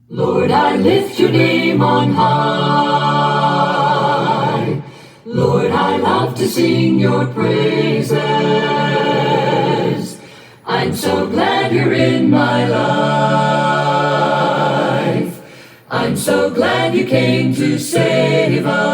Lord, I lift your name on high. Lord, I love to sing your praises. I'm so glad you're in my life. I'm so glad you came to save us.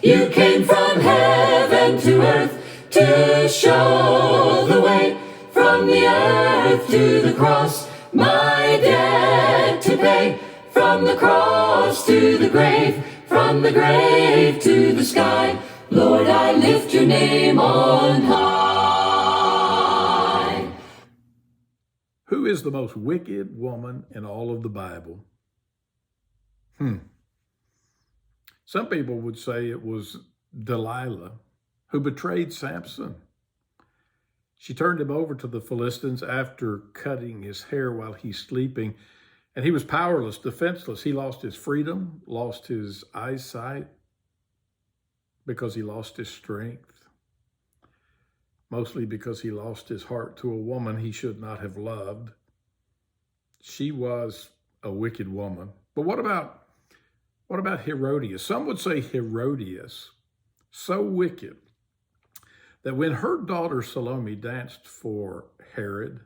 You came from heaven to earth to show the way, from the earth to the cross, my debt to pay. From the cross to the grave, from the grave to the sky, Lord, I lift your name on high. Who is the most wicked woman in all of the Bible? Some people would say it was Delilah, who betrayed Samson. She turned him over to the Philistines after cutting his hair while he's sleeping, and he was powerless, defenseless. He lost his freedom, lost his eyesight, because he lost his strength, mostly because he lost his heart to a woman he should not have loved. She was a wicked woman. But what about Herodias? Some would say Herodias, so wicked that when her daughter Salome danced for Herod,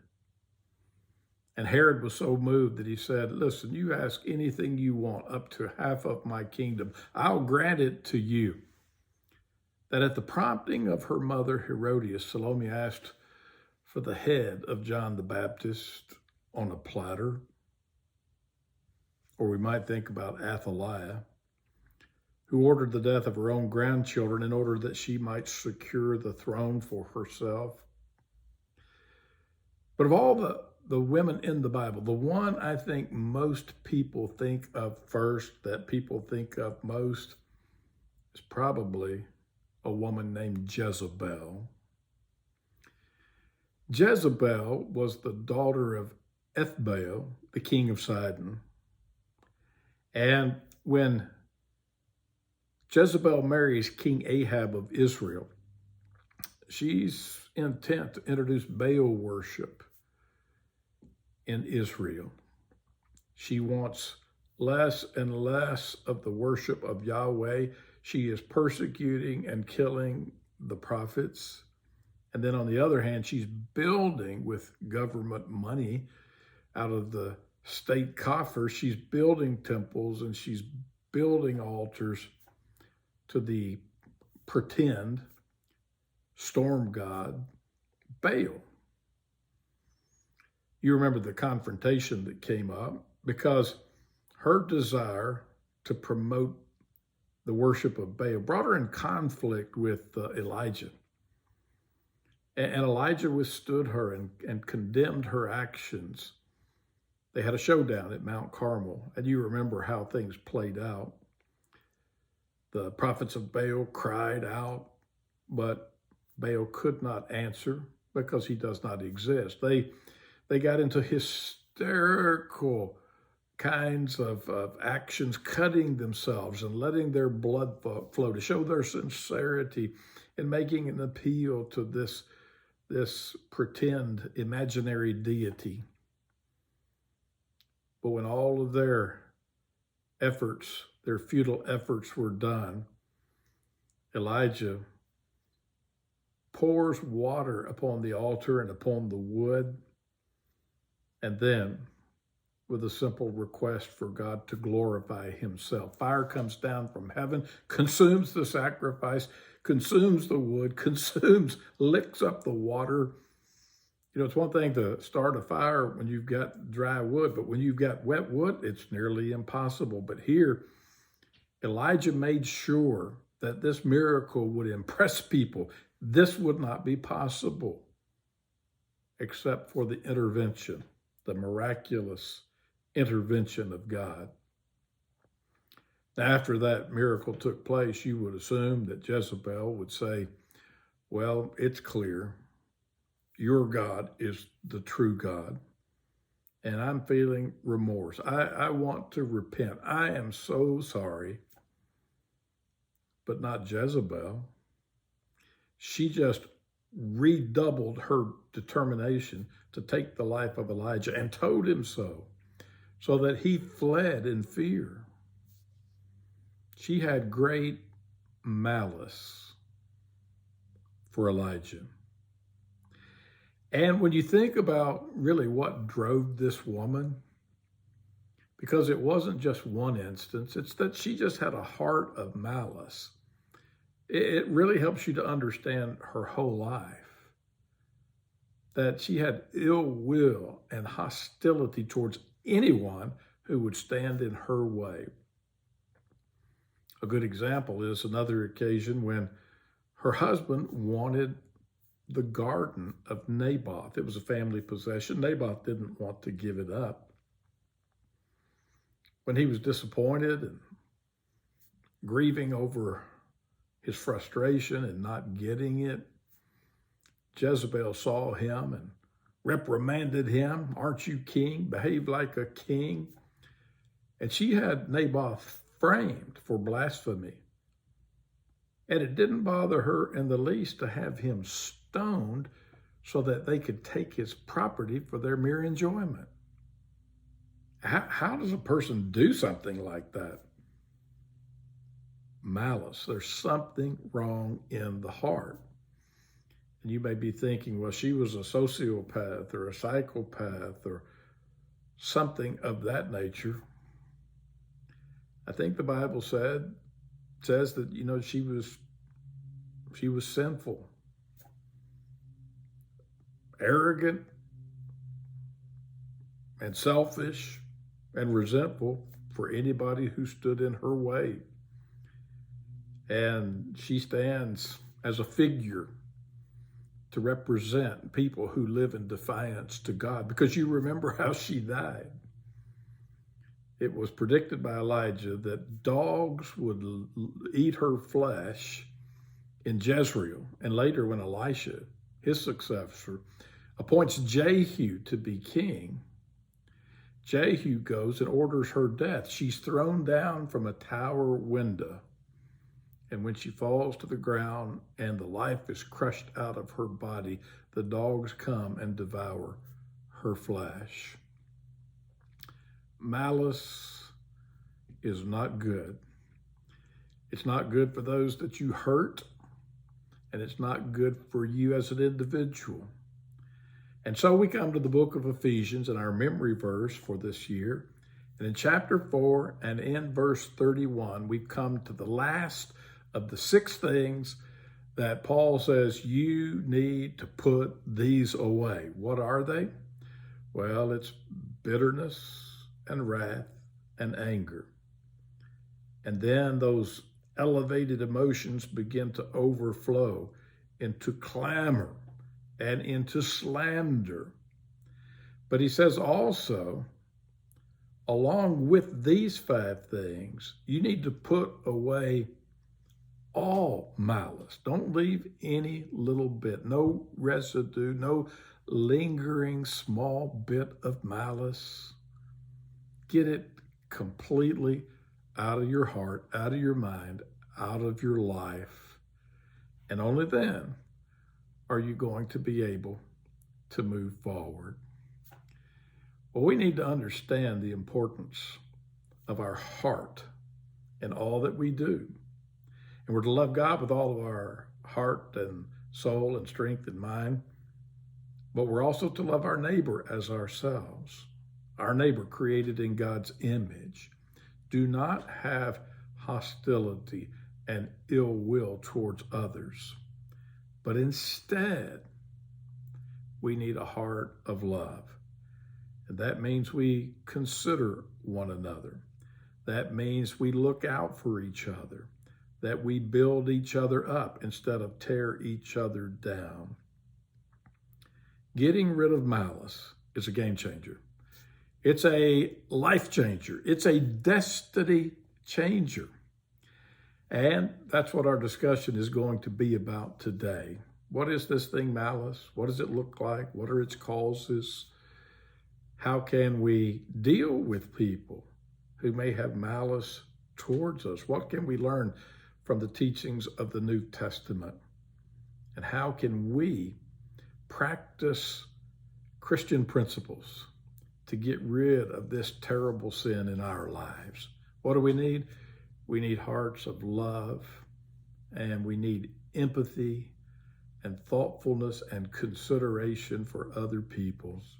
and Herod was so moved that he said, listen, you ask anything you want, up to half of my kingdom, I'll grant it to you. That at the prompting of her mother Herodias, Salome asked for the head of John the Baptist on a platter. Or we might think about Athaliah, who ordered the death of her own grandchildren in order that she might secure the throne for herself. But of all the women in the Bible, the one I think most people think of first, that people think of most, is probably a woman named Jezebel. Jezebel was the daughter of Ethbaal, the king of Sidon. And when Jezebel marries King Ahab of Israel, she's intent to introduce Baal worship in Israel. She wants less and less of the worship of Yahweh. She is persecuting and killing the prophets. And then on the other hand, she's building with government money out of the state coffers. She's building temples and she's building altars to the pretend storm god Baal. You remember the confrontation that came up because her desire to promote the worship of Baal brought her in conflict with Elijah. And Elijah withstood her and condemned her actions. They had a showdown at Mount Carmel, and you remember how things played out. The prophets of Baal cried out, but Baal could not answer because he does not exist. They got into hysterical kinds of actions, cutting themselves and letting their blood flow to show their sincerity in making an appeal to this pretend imaginary deity. But when all of their efforts, their futile efforts were done, Elijah pours water upon the altar and upon the wood, and then, with a simple request for God to glorify himself, fire comes down from heaven, consumes the sacrifice, consumes the wood, licks up the water. You know, it's one thing to start a fire when you've got dry wood, but when you've got wet wood, it's nearly impossible. But here, Elijah made sure that this miracle would impress people. This would not be possible except for the intervention, the miraculous intervention of God. Now, after that miracle took place, you would assume that Jezebel would say, well, it's clear. Your God is the true God. And I'm feeling remorse. I want to repent. I am so sorry. But not Jezebel. She just redoubled her determination to take the life of Elijah and told him so. so that he fled in fear. She had great malice for Elijah. And when you think about really what drove this woman, because it wasn't just one instance, it's that she just had a heart of malice. It really helps you to understand her whole life, that she had ill will and hostility towards anyone who would stand in her way. A good example is another occasion when her husband wanted the garden of Naboth. It was a family possession. Naboth didn't want to give it up. When he was disappointed and grieving over his frustration and not getting it, Jezebel saw him and reprimanded him. "Aren't you king? Behave like a king." And she had Naboth framed for blasphemy. And it didn't bother her in the least to have him stoned so that they could take his property for their mere enjoyment. How does a person do something like that? Malice. There's something wrong in the heart. And you may be thinking, well, she was a sociopath or a psychopath or something of that nature. I think the Bible says that, she was sinful, arrogant, and selfish and resentful for anybody who stood in her way. And she stands as a figure to represent people who live in defiance to God, because you remember how she died. It was predicted by Elijah that dogs would eat her flesh in Jezreel. And later when Elisha, his successor, appoints Jehu to be king, Jehu goes and orders her death. She's thrown down from a tower window. And when she falls to the ground and the life is crushed out of her body, the dogs come and devour her flesh. Malice is not good. It's not good for those that you hurt, and it's not good for you as an individual. And so we come to the book of Ephesians and our memory verse for this year. And in chapter 4 and in verse 31, we come to the last of the 6 things that Paul says you need to put these away. What are they? Well, it's bitterness and wrath and anger. And then those elevated emotions begin to overflow into clamor and into slander. But he says also, along with these 5 things, you need to put away all malice. Don't leave any little bit, no residue, no lingering small bit of malice. Get it completely out of your heart, out of your mind, out of your life. And only then are you going to be able to move forward. Well, we need to understand the importance of our heart in all that we do. And we're to love God with all of our heart and soul and strength and mind. But we're also to love our neighbor as ourselves. Our neighbor created in God's image. Do not have hostility and ill will towards others, but instead, we need a heart of love. And that means we consider one another. That means we look out for each other, that we build each other up instead of tear each other down. Getting rid of malice is a game changer. It's a life changer. It's a destiny changer. And that's what our discussion is going to be about today. What is this thing, malice? What does it look like? What are its causes? How can we deal with people who may have malice towards us? What can we learn from the teachings of the New Testament? And how can we practice Christian principles to get rid of this terrible sin in our lives. What do we need? We need hearts of love, and we need empathy and thoughtfulness and consideration for other peoples.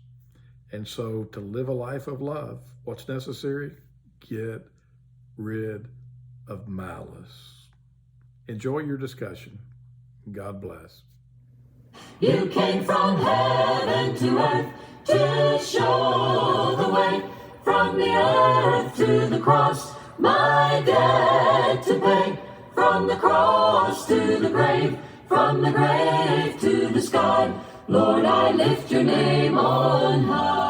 And so to live a life of love, what's necessary? Get rid of malice. Enjoy your discussion. God bless. You came from heaven to earth to show the way, from the earth to the cross, my debt to pay, from the cross to the grave, from the grave to the sky. Lord, I lift your name on high.